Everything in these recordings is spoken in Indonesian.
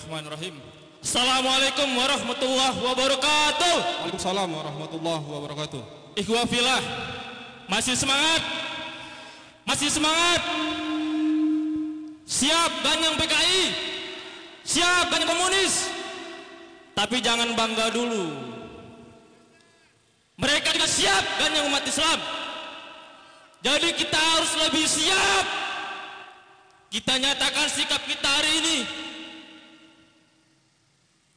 Bismillahirrahmanirrahim. Assalamualaikum warahmatullahi wabarakatuh. Waalaikumsalam warahmatullahi wabarakatuh. Ikhwah fillah, masih semangat? Masih semangat? Siap ganyang PKI? Siap ganyang komunis? Tapi jangan bangga dulu. Mereka juga siap ganyang umat Islam. Jadi kita harus lebih siap. Kita nyatakan sikap kita hari ini.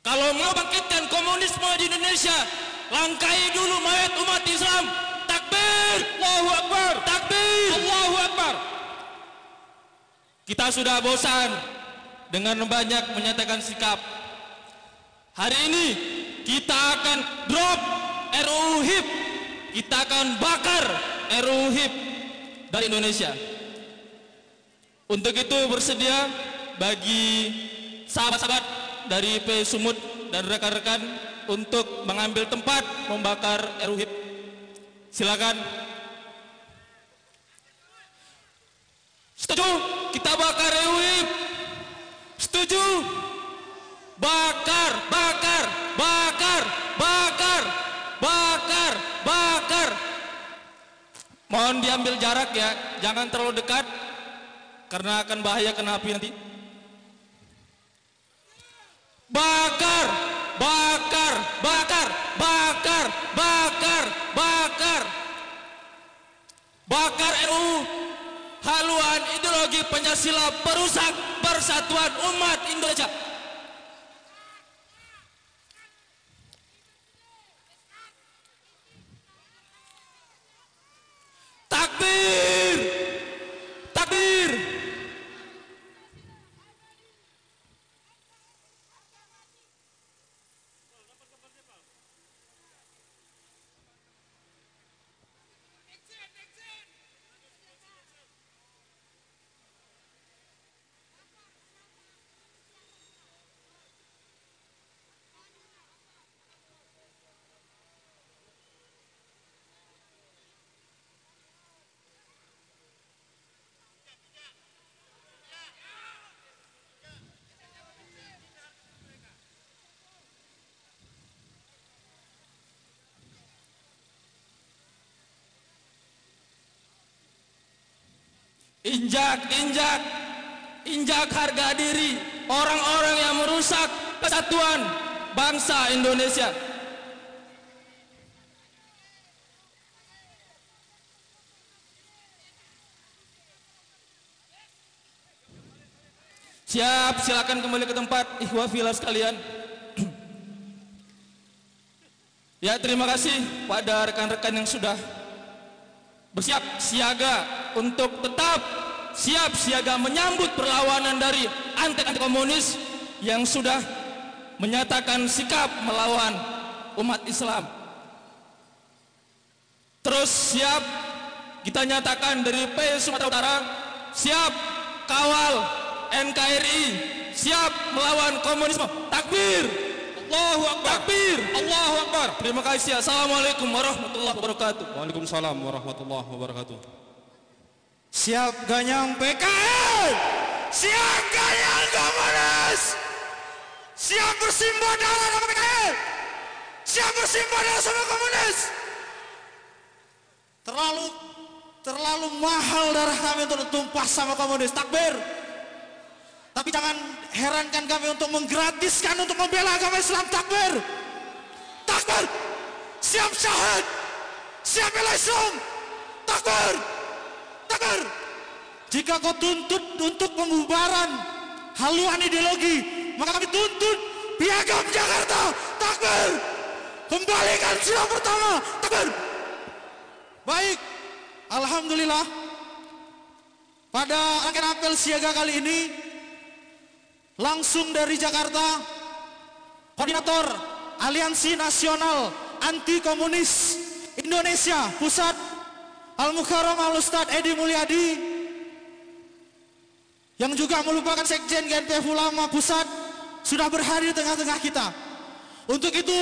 Kalau mau bangkitkan komunisme di Indonesia, langkai dulu mayat umat Islam. Takbir, Allahu Akbar. Takbir, Allahu Akbar. Kita sudah bosan dengan banyak menyatakan sikap. Hari ini kita akan drop RUU HIP. Kita akan bakar RUU HIP dari Indonesia. Untuk itu bersedia bagi sahabat-sahabat dari P Sumut dan rekan-rekan untuk mengambil tempat membakar RUU HIP. Silakan. Setuju? Kita bakar RUU HIP. Setuju? Bakar, bakar, bakar, bakar, bakar, bakar. Mohon diambil jarak ya, jangan terlalu dekat karena akan bahaya kena api nanti. Bakar, bakar, bakar, bakar, bakar, bakar. Bakar RUU haluan ideologi Pancasila perusak persatuan umat Indonesia. Takbir, takbir. Injak harga diri orang-orang yang merusak persatuan bangsa Indonesia. Siap, silakan kembali ke tempat, ikhwah fillah sekalian. Ya, terima kasih pada rekan-rekan yang sudah bersiap siaga untuk tetap siap siaga menyambut perlawanan dari anti komunis yang sudah menyatakan sikap melawan umat Islam. Terus siap kita nyatakan dari P Sumatera Utara siap kawal NKRI, siap melawan komunisme. Takbir, Allahu Akbar. Takbir, Allahu Akbar. Terima kasih. Assalamualaikum warahmatullahi wabarakatuh. Waalaikumsalam warahmatullahi wabarakatuh. Siap ganyang PKI, siap ganyang komunis, siap bersimbah darah sama PKI, siap bersimbah darah sama komunis. Terlalu mahal darah kami untuk tumpah sama komunis. Takbir. Tapi jangan herankan kami untuk menggratiskan untuk membela agama Islam. Takbir, takbir. Siap syahid, siap bela Islam. Takbir, takbir. Jika kau tuntut untuk pembubaran haluan ideologi, maka kami tuntut Piagam Jakarta. Takbir. Kembalikan sila pertama. Takbir. Baik, alhamdulillah. Pada rangkaian apel siaga kali ini langsung dari Jakarta, Koordinator Aliansi Nasional Anti Komunis Indonesia Pusat Al-Mukarram Al-Ustadz Edi Mulyadi, yang juga merupakan Sekjen GNPF Ulama Pusat, sudah berhadir di tengah-tengah kita. Untuk itu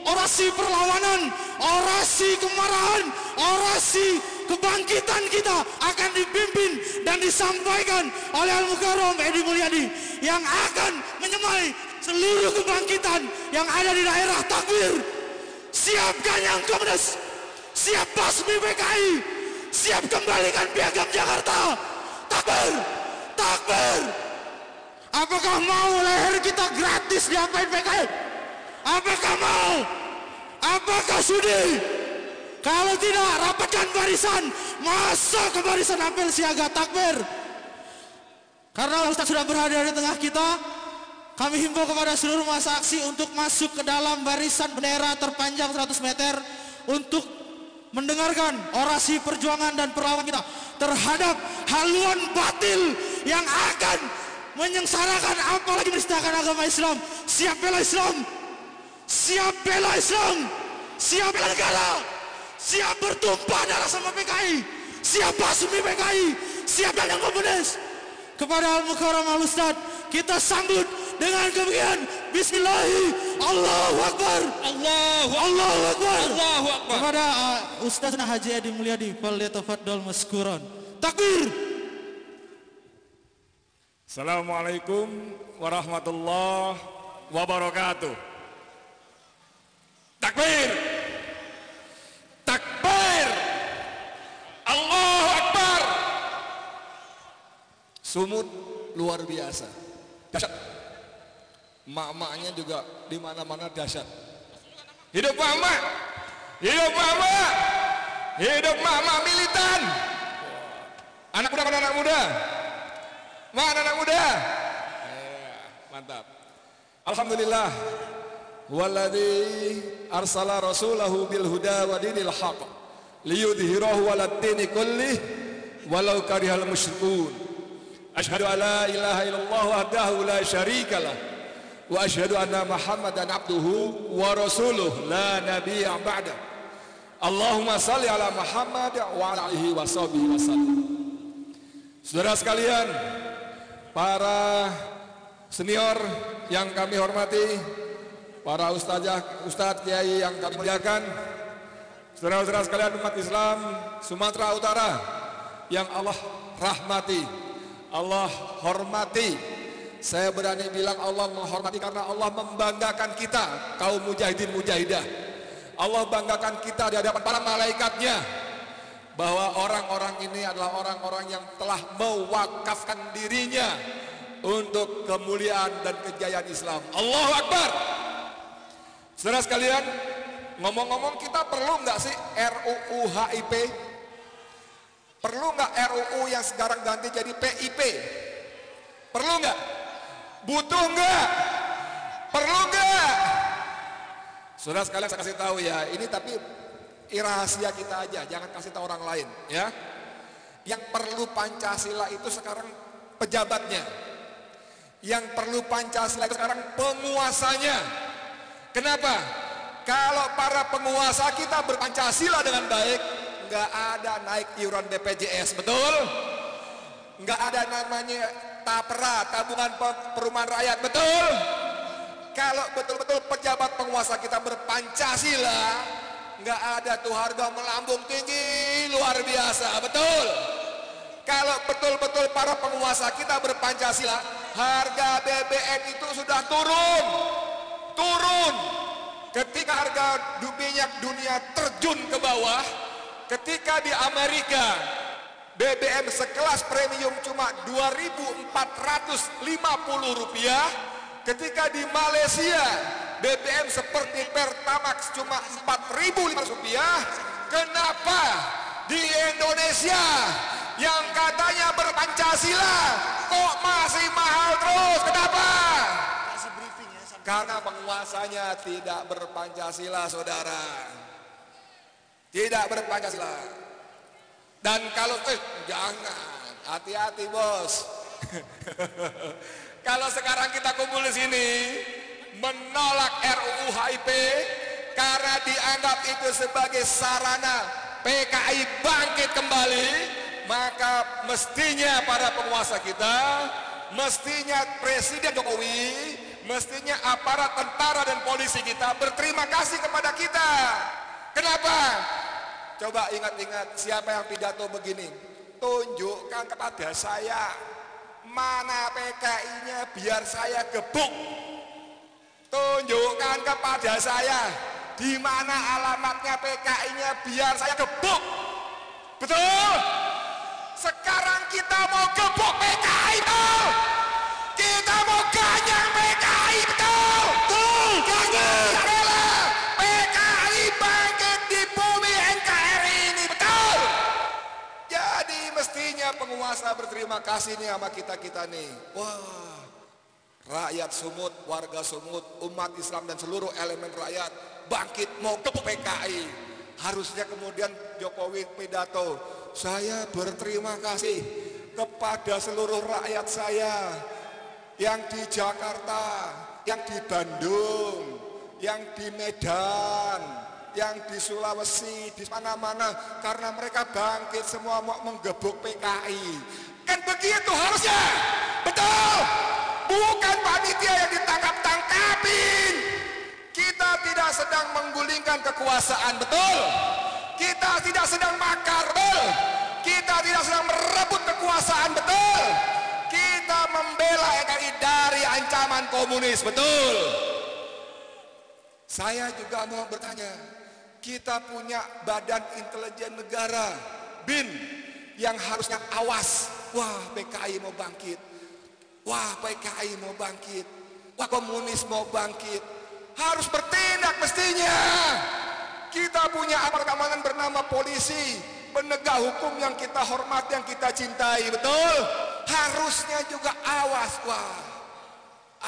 orasi perlawanan, orasi kemarahan, orasi kebangkitan kita akan dipimpin dan disampaikan oleh Al-Mukarram Edi Mulyadi yang akan menyemai seluruh kebangkitan yang ada di daerah takbir. Siap ganyang komunis, siap basmi PKI, siap kembalikan piagam Jakarta. Takbir, takbir. Apakah mau leher kita gratis diapain PKI? Apakah mau? Apakah sudi? Kalau tidak, rapatkan barisan, masuk ke barisan apel siaga. Takbir. Karena Ustaz sudah berada di tengah kita, kami himbau kepada seluruh massa aksi untuk masuk ke dalam barisan bendera terpanjang 100 meter untuk mendengarkan orasi perjuangan dan perlawanan kita terhadap haluan batil yang akan menyengsarakan apalagi menistakan agama Islam. Siap bela Islam, siap bela Islam, siap bela negara, siap bertumpah darah sama PKI, siap basmi PKI, siap ganyang komunis. Kepada Al-Mukarram Al-Ustaz kita sambut dengan kemungkinan Bismillahi Allahu Akbar, Allahu Akbar, Allahu Akbar. Kepada Ustazna Haji Edi Mulyadi, falyatafaddal maskuran. Takbir. Assalamualaikum warahmatullahi wabarakatuh. Takbir, takbir, Allahu Akbar. Sumut luar biasa, dahsyat. Mak-maknya juga di mana-mana dahsyat. Hidup mama, hidup mama, hidup mama militan. Anak muda, anak muda, mana anak muda? Mantap. Alhamdulillah. Walladzi arsala rasulahu bil huda wa dinil haqq liyudhhirahu 'alad dini kullih walau karihal musyrikun. Asyhadu an la ilaha illallah wahdahu la syarikalah wa asyhadu anna Muhammadan abduhu wa rasuluh la nabiyya ba'da. Allahumma shalli ala Muhammad wa ala alihi washabihi wasallam. Saudara sekalian, para senior yang kami hormati, para ustadz kiai yang kami muliakan, saudara-saudara sekalian umat Islam Sumatera Utara yang Allah rahmati, Allah hormati. Saya berani bilang Allah menghormati karena Allah membanggakan kita kaum mujahidin mujahidah. Allah banggakan kita di hadapan para malaikatnya bahwa orang-orang ini adalah orang-orang yang telah mewakafkan dirinya untuk kemuliaan dan kejayaan Islam. Allahu Akbar. Saudara sekalian, ngomong-ngomong, kita perlu nggak sih RUU HIP? Perlu nggak RUU yang sekarang ganti jadi PIP? Perlu nggak? Butuh nggak? Perlu nggak? Saudara sekalian, saya kasih tahu ya, ini tapi rahasia kita aja, jangan kasih tahu orang lain ya. Yang perlu Pancasila itu sekarang pejabatnya. Yang perlu Pancasila itu sekarang penguasanya. Kenapa? Kalau para penguasa kita berpancasila dengan baik, nggak ada naik iuran BPJS, betul? Nggak ada namanya tapera, tabungan perumahan rakyat, betul? Kalau betul-betul pejabat penguasa kita berpancasila, nggak ada tuh harga melambung tinggi luar biasa, betul? Kalau betul-betul para penguasa kita berpancasila, harga BBM itu sudah turun. Ketika harga minyak dunia terjun ke bawah, ketika di Amerika BBM sekelas premium cuma Rp2.450, ketika di Malaysia BBM seperti Pertamax cuma Rp4.500, kenapa di Indonesia yang katanya berpancasila kok masih mahal terus? Kenapa? Karena penguasanya tidak berpancasila, saudara. Tidak berpancasila. Dan kalau jangan, hati-hati bos. Kalau sekarang kita kumpul di sini menolak RUU HIP karena dianggap itu sebagai sarana PKI bangkit kembali, maka mestinya para penguasa kita, mestinya Presiden Jokowi, mestinya aparat tentara dan polisi kita berterima kasih kepada kita. Kenapa? Coba ingat-ingat siapa yang pidato begini, tunjukkan kepada saya mana PKI-nya biar saya gebuk. Tunjukkan kepada saya di mana alamatnya PKI-nya biar saya gebuk. Betul? Sekarang kita mau gebuk PKI, betul? Kita mau ganyang PKI, betul? Betul, ganyang. Bela PKI bangkit di bumi NKRI ini, betul? Jadi mestinya penguasa berterima kasih nih sama kita-kita nih. Wah, rakyat Sumut, warga Sumut, umat Islam dan seluruh elemen rakyat bangkit mau gebuk PKI. Harusnya kemudian Jokowi pidato, saya berterima kasih kepada seluruh rakyat saya yang di Jakarta, yang di Bandung, yang di Medan, yang di Sulawesi, di mana-mana, karena mereka bangkit semua mau menggebuk PKI. Kan begitu harusnya, betul? Bukan panitia yang ditangkap-tangkapin. Kita tidak sedang menggulingkan kekuasaan, betul? Kita tidak sedang makar, betul? Kita tidak sedang merebut kekuasaan, betul? Kita membela NKRI dari ancaman komunis, betul? Saya juga mau bertanya, kita punya Badan Intelijen Negara, BIN, yang harusnya awas. Wah, PKI mau bangkit. Wah, PKI mau bangkit. Wah, komunis mau bangkit. Harus bertindak mestinya. Kita punya aparat keamanan bernama polisi, penegak hukum yang kita hormati, yang kita cintai, betul? Harusnya juga awas. Wah,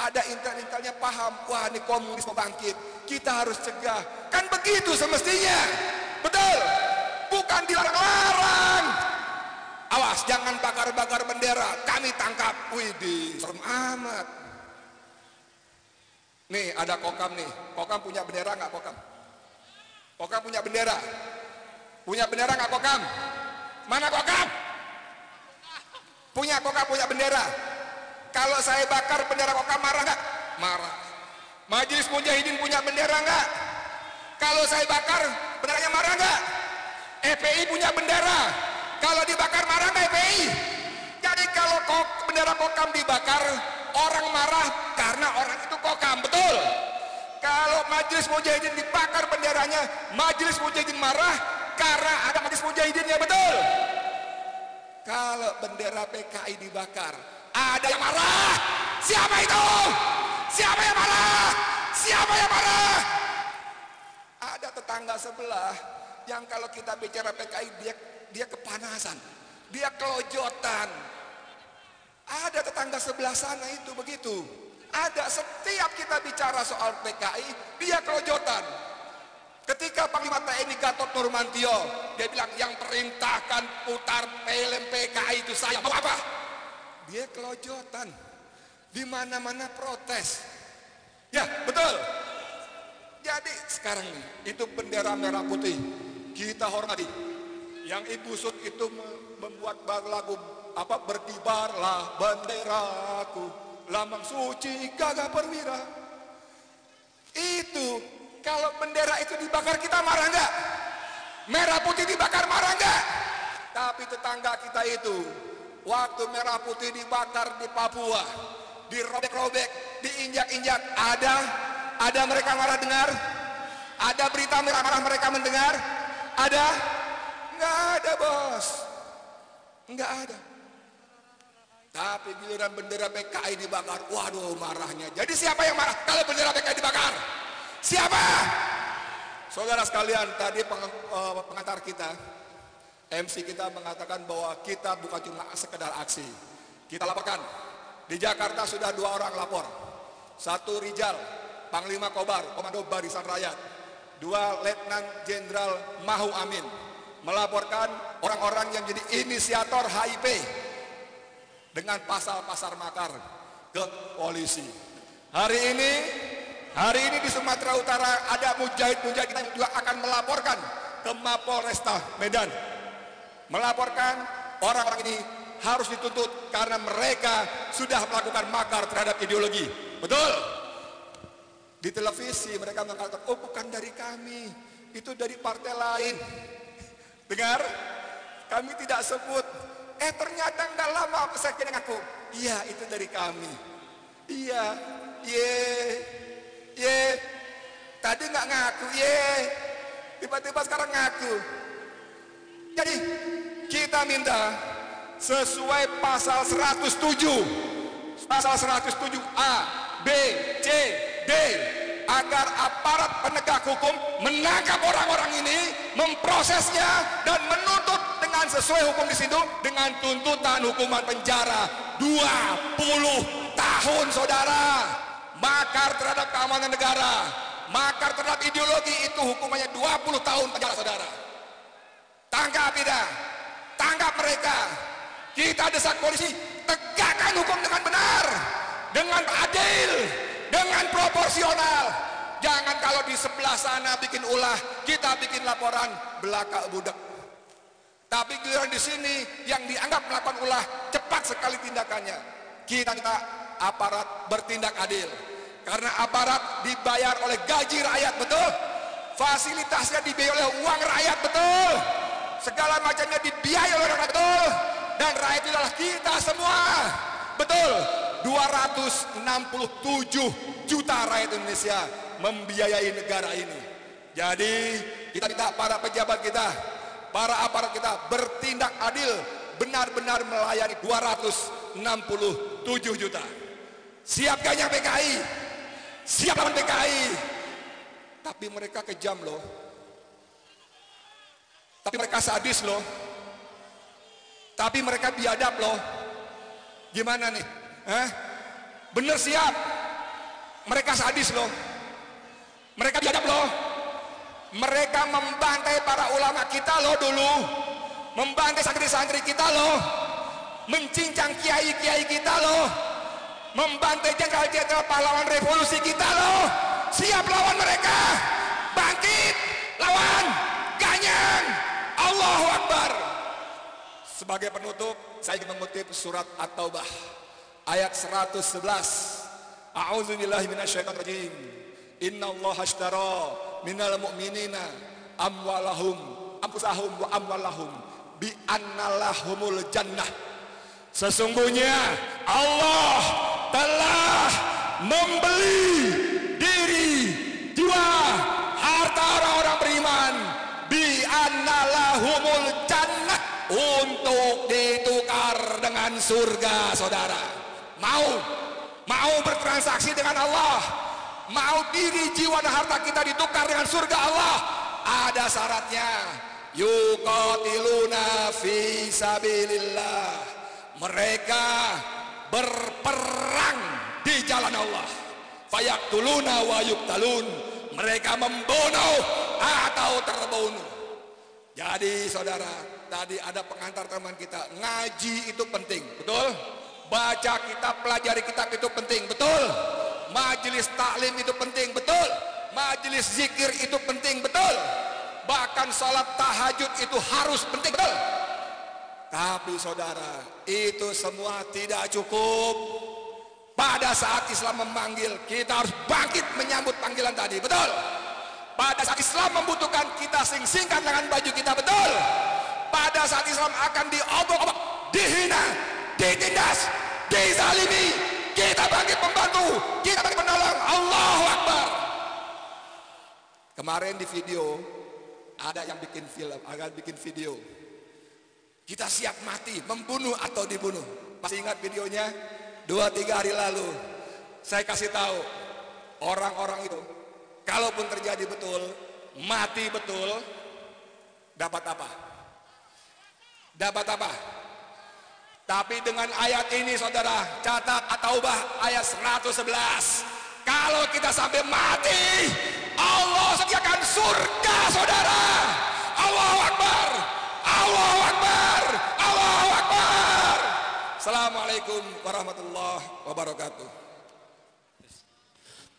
ada intel-intelnya paham, wah ini komunis mau bangkit, kita harus cegah. Kan begitu semestinya, betul? Bukan dilarang-larang. Awas, jangan bakar-bakar bendera, kami tangkap. Widih, serem amat. Nih ada Kokam nih, Kokam punya bendera nggak Kokam? Kokam punya bendera? Punya bendera nggak Kokam? Mana Kokam? Punya Kokam punya bendera. Kalau saya bakar bendera Kokam marah nggak? Marah. Majelis Mujahidin punya bendera nggak? Kalau saya bakar benderanya marah nggak? FPI punya bendera. Kalau dibakar marah nggak FPI? Jadi kalau bendera Kokam dibakar, orang marah karena orang itu Kokam, betul? Kalau Majelis Mujahidin dibakar benderanya, Majelis Mujahidin marah karena ada Majelis Mujahidinnya, betul? Kalau bendera PKI dibakar, ada yang marah. Siapa itu? Siapa yang marah? Siapa yang marah? Ada tetangga sebelah yang kalau kita bicara PKI dia kepanasan, dia kelojotan. Ada tetangga sebelah sana itu begitu. Ada, setiap kita bicara soal PKI, dia kelojotan. Ketika Panglima TNI Gatot Nurmantio, dia bilang yang perintahkan putar film PKI itu saya, mau apa? Dia kelojotan. Di mana-mana protes. Ya, betul. Jadi sekarang nih, itu bendera merah putih. Kita hormati. Yang Ibu Sud itu membuat lagu apa, berkibarlah benderaku, lambang suci gagah perwira. Itu kalau bendera itu dibakar kita marah enggak? Merah putih dibakar marah enggak? Tapi tetangga kita itu waktu merah putih dibakar di Papua, dirobek-robek, diinjak-injak, ada mereka marah dengar? Ada berita marah mereka mendengar? Ada? Enggak ada, bos. Enggak ada. Tapi giliran bendera PKI dibakar, waduh marahnya. Jadi siapa yang marah kalau bendera PKI dibakar? Siapa? Saudara sekalian, tadi pengantar kita, MC kita mengatakan bahwa kita bukan cuma sekedar aksi. Kita laporkan, di Jakarta sudah 2 orang lapor. 1 Rijal, Panglima Kobar, Komando Barisan Rakyat. 2 Letnan Jenderal Mahu Amin, melaporkan orang-orang yang jadi inisiator HIP dengan pasal-pasal makar ke polisi. Hari ini di Sumatera Utara ada mujahid-mujahid kita yang juga akan melaporkan ke Mapolresta Medan. Melaporkan orang-orang ini harus dituntut karena mereka sudah melakukan makar terhadap ideologi. Betul? Di televisi mereka mengatakan, oh bukan dari kami, itu dari partai lain. Dengar? Kami tidak sebut. Ternyata enggak lama sekjen ngaku, iya itu dari kami. Iya, Ye, tadi nggak ngaku, ye, tiba-tiba sekarang ngaku. Jadi kita minta sesuai pasal 107, pasal 107A, B, C, D, agar aparat penegak hukum menangkap orang-orang ini, memprosesnya dan menuntut dengan sesuai hukum di situ dengan tuntutan hukuman penjara 20 tahun, saudara. Makar terhadap keamanan negara, makar terhadap ideologi itu hukumannya 20 tahun penjara, saudara. Tangkap tidak, tangkap mereka. Kita desak polisi, tegakkan hukum dengan benar, dengan adil, dengan proporsional. Jangan kalau di sebelah sana bikin ulah, kita bikin laporan belaka budak. Tapi giliran di sini yang dianggap melakukan ulah, cepat sekali tindakannya. Kita aparat bertindak adil. Karena aparat dibayar oleh gaji rakyat, betul? Fasilitasnya dibiayai oleh uang rakyat, betul? Segala macamnya dibiayai oleh rakyat, betul? Dan rakyat itu adalah kita semua, betul? 267 juta rakyat Indonesia membiayai negara ini. Jadi kita minta para pejabat kita, para aparat kita bertindak adil, benar-benar melayani 267 juta. Siap gaknya PKI, siap lawan PKI. Tapi mereka kejam loh, tapi mereka sadis loh, tapi mereka biadab loh. Gimana nih? Bener siap, mereka sadis loh, mereka biadab loh. Mereka membantai para ulama kita loh dulu, membantai santri-santri kita loh, mencincang kiai-kiai kita loh, membantai jenderal-jenderal pahlawan revolusi kita loh. Siap lawan mereka, bangkit, lawan, ganyang, Allahu Akbar. Sebagai penutup, saya ingin mengutip surat At-Taubah ayat 111. A'udzubillahi minasyaitonir rajim. Innallaha ashtara minal mu'minina amwalahum anfusahum wa amwalahum bi annalahumul jannah. Sesungguhnya Allah telah membeli diri, jiwa, harta orang-orang beriman bi annalahumul jannah, untuk ditukar dengan surga, saudara. Mau bertransaksi dengan Allah, mau diri, jiwa dan harta kita ditukar dengan surga Allah, ada syaratnya. Yuqatiluna fi sabilillah. Mereka berperang di jalan Allah. Fayaqtuluna wa yuqtalun. Mereka membunuh atau terbunuh. Jadi saudara, tadi ada pengantar teman kita, ngaji itu penting, betul? Baca kitab, pelajari kitab itu penting, betul? Majelis taklim itu penting, betul? Majelis zikir itu penting, betul? Bahkan salat tahajud itu harus penting, betul? Tapi saudara, itu semua tidak cukup. Pada saat Islam memanggil, kita harus bangkit menyambut panggilan tadi, betul? Pada saat Islam membutuhkan, kita sing-singkan dengan baju kita, betul? Pada saat Islam akan diobok-obok, dihina, ditindas, dizalimi, kita bangkit membantu, kita bangkit menolong. Allahu Akbar. Kemarin di video ada yang bikin film, akan bikin video. Kita siap mati, membunuh atau dibunuh. Masih ingat videonya? 2-3 hari lalu saya kasih tahu orang-orang itu, kalaupun terjadi betul, mati betul, dapat apa? Dapat apa? Tapi dengan ayat ini saudara, catat At-Taubah ayat 111. Kalau kita sampai mati, Allah sediakan surga, saudara. Allahu Akbar, Allahu Akbar, Allahu Akbar. Assalamualaikum warahmatullahi wabarakatuh.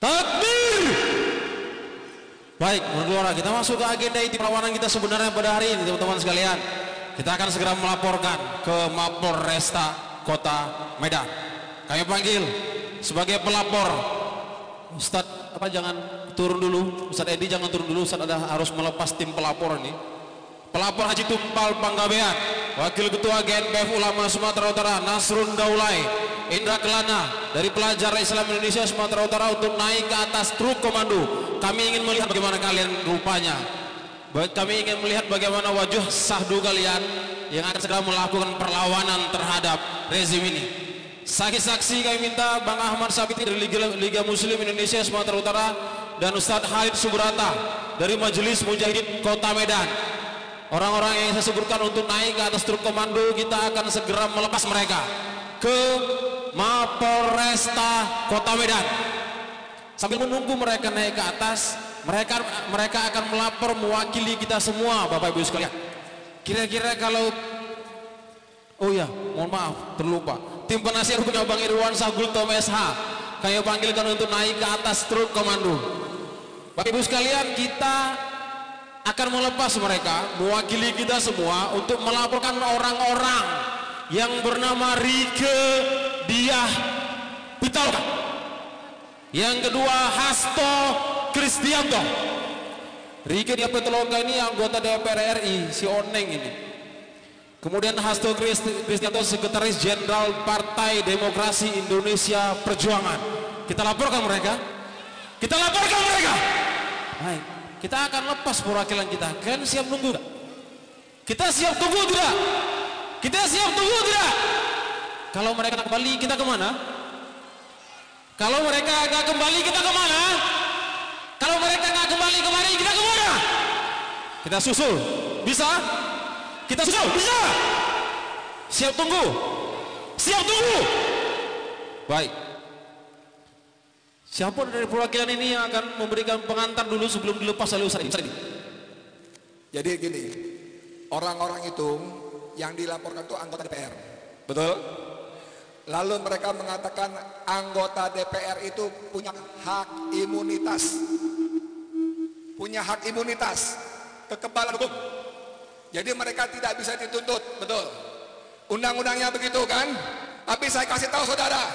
Takbir. Baik, menurut kita masuk ke agenda inti perlawanan kita sebenarnya pada hari ini, teman-teman sekalian. Kita akan segera melaporkan ke Mapolresta Kota Medan. Kami panggil sebagai pelapor Ustadz, jangan turun dulu, Ustadz Edi jangan turun dulu, Ustadz harus melepas tim pelapor ini. Pelapor Haji Tumpal Panggabean, Wakil Ketua GNPF Ulama Sumatera Utara Nasrun Daulay, Indra Kelana dari pelajar Islam Indonesia Sumatera Utara untuk naik ke atas truk komando. Kami ingin melihat bagaimana kalian rupanya. Kami ingin melihat bagaimana wajah sahdu kalian yang akan segera melakukan perlawanan terhadap rezim ini. Saksi-saksi kami minta Bang Ahmad Sabiti dari Liga Muslim Indonesia Sumatera Utara dan Ustadz Khalid Subrata dari Majelis Mujahidin Kota Medan. Orang-orang yang saya sebutkan untuk naik ke atas truk komando, kita akan segera melepas mereka ke Mapolresta Kota Medan. Sambil menunggu mereka naik ke atas, mereka akan melapor mewakili kita semua, Bapak Ibu sekalian. Kira-kira kalau, oh ya, mohon maaf, terlupa. Tim penasihat hukumnya Bang Irwan Sagul Tom SH, kami panggilkan untuk naik ke atas truk komando. Bapak Ibu sekalian, kita akan melepas mereka, mewakili kita semua untuk melaporkan orang-orang yang bernama Rike Diah Pitaloka. Yang kedua Hasto Kristianto. Rike Diah Pitaloka ini anggota DPR RI, si Oneng ini. Kemudian Hasto Kristianto Sekretaris Jenderal Partai Demokrasi Indonesia Perjuangan. Kita laporkan mereka. Kita laporkan mereka. Baik, kita akan lepas perwakilan kita. Kalian siap nunggu tidak? Kita siap tunggu tidak? Kita siap tunggu tidak? Kalau mereka kembali, kita kemana? Kalau mereka agak kembali, kita kemana? Kalau mereka nggak kembali kemari, kita kemana? Kita susul, bisa? Kita susul, bisa? Siap tunggu? Siap tunggu? Baik. Siapa dari perwakilan ini yang akan memberikan pengantar dulu sebelum dilepas oleh Ustaz ini? Jadi gini, orang-orang itu yang dilaporkan itu anggota DPR, betul? Lalu mereka mengatakan anggota DPR itu punya hak imunitas, kekebalan hukum. Jadi mereka tidak bisa dituntut, betul? Undang-undangnya begitu kan? Tapi saya kasih tahu saudara,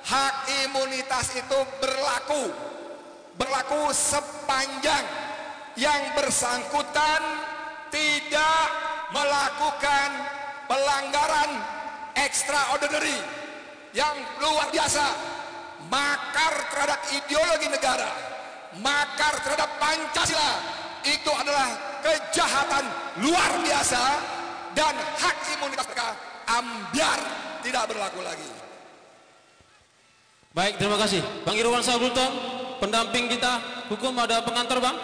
hak imunitas itu berlaku sepanjang yang bersangkutan tidak melakukan pelanggaran extraordinary yang luar biasa, makar terhadap ideologi negara, makar terhadap Pancasila, itu adalah kejahatan luar biasa dan hak imunitas mereka ambiar tidak berlaku lagi. Baik, terima kasih Bang Irwan Sagultom, pendamping kita hukum. Ada pengantar Bang?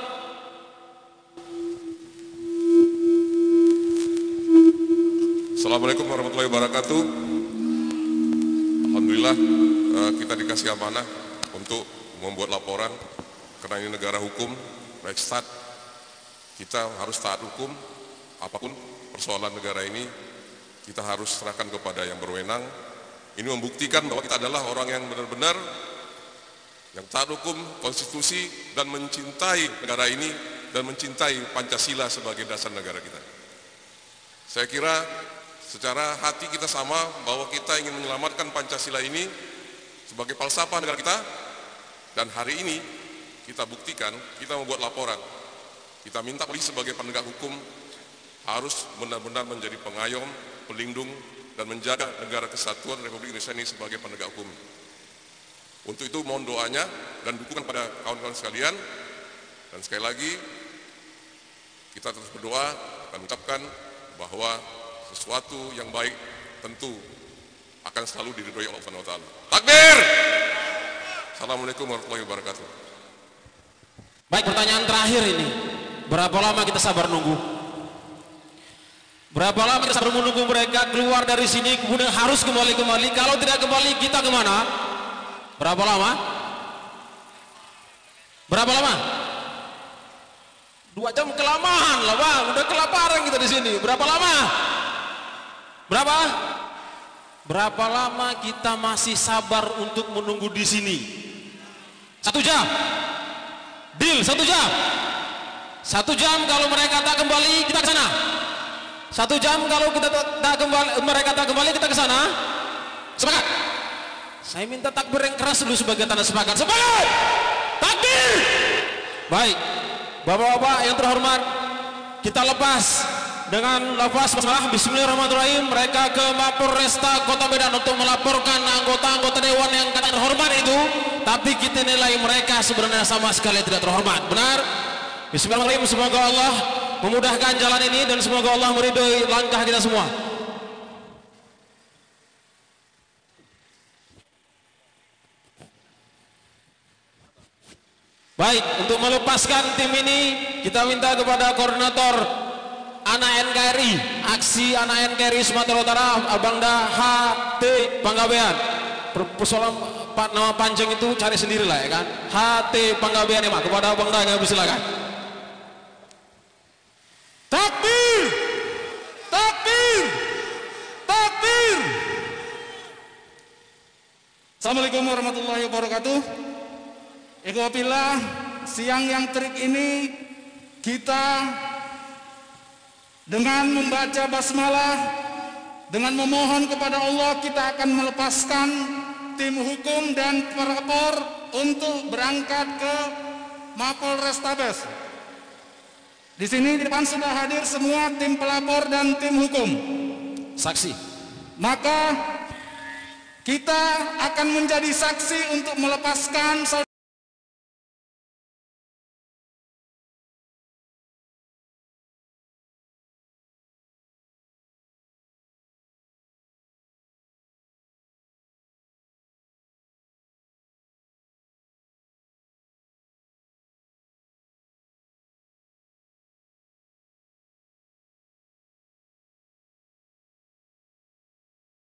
Assalamualaikum warahmatullahi wabarakatuh. Alhamdulillah kita dikasih amanah untuk membuat laporan karena ini negara hukum, Reichstag. Kita harus taat hukum, apapun persoalan negara ini kita harus serahkan kepada yang berwenang. Ini membuktikan bahwa kita adalah orang yang benar-benar yang taat hukum, konstitusi, dan mencintai negara ini dan mencintai Pancasila sebagai dasar negara kita. Saya kira secara hati kita sama bahwa kita ingin menyelamatkan Pancasila ini sebagai falsafah negara kita, dan hari ini kita buktikan, kita membuat laporan. Kita minta polisi sebagai penegak hukum harus benar-benar menjadi pengayom, pelindung, dan menjaga negara kesatuan Republik Indonesia ini sebagai penegak hukum. Untuk itu mohon doanya dan dukungan pada kawan-kawan sekalian. Dan sekali lagi kita terus berdoa dan mengucapkan bahwa sesuatu yang baik tentu akan selalu diridhoi Allah Subhanahu wa taala. Takbir. Assalamualaikum warahmatullahi wabarakatuh. Baik, pertanyaan terakhir ini. Berapa lama kita sabar nunggu? Berapa lama kita sabar menunggu mereka keluar dari sini kemudian harus kembali? Kalau tidak kembali kita kemana? Berapa lama? Berapa lama? 2 jam kelamaan lah Bang, udah kelaparan kita di sini. Berapa lama? Berapa? Berapa lama kita masih sabar untuk menunggu di sini? 1 jam. Deal 1 jam. 1 jam kalau mereka tak kembali kita ke sana. 1 jam kalau kita tak kembali, mereka tak kembali kita ke sana. Sepakat? Saya minta takbir yang keras dulu sebagai tanda sepakat. Sepakat! Takbir! Baik. Bapak-bapak yang terhormat, kita lepas dengan lafaz basmalah bismillahirrahmanirrahim mereka ke Mapolresta Kota Medan untuk melaporkan anggota-anggota dewan yang tidak terhormat itu, tapi kita nilai mereka sebenarnya sama sekali tidak terhormat. Benar? Bismillahirrahmanirrahim, semoga Allah memudahkan jalan ini dan semoga Allah meridhoi langkah kita semua. Baik, untuk melepaskan tim ini kita minta kepada koordinator Anak NKRI, aksi Anak NKRI Sumatera Utara, Abangda HT Panggabean. Persoalan nama panjang itu cari sendiri lah ya kan. HT Panggabean ya Mak, kepada Abangda yang silakan. Takbir! Takbir! Takbir! Assalamualaikum warahmatullahi wabarakatuh. Ikhwafillah, siang yang terik ini kita dengan membaca basmalah, dengan memohon kepada Allah, kita akan melepaskan tim hukum dan pelapor untuk berangkat ke Mapolrestabes. Di sini di depan sudah hadir semua tim pelapor dan tim hukum. Saksi. Maka kita akan menjadi saksi untuk melepaskan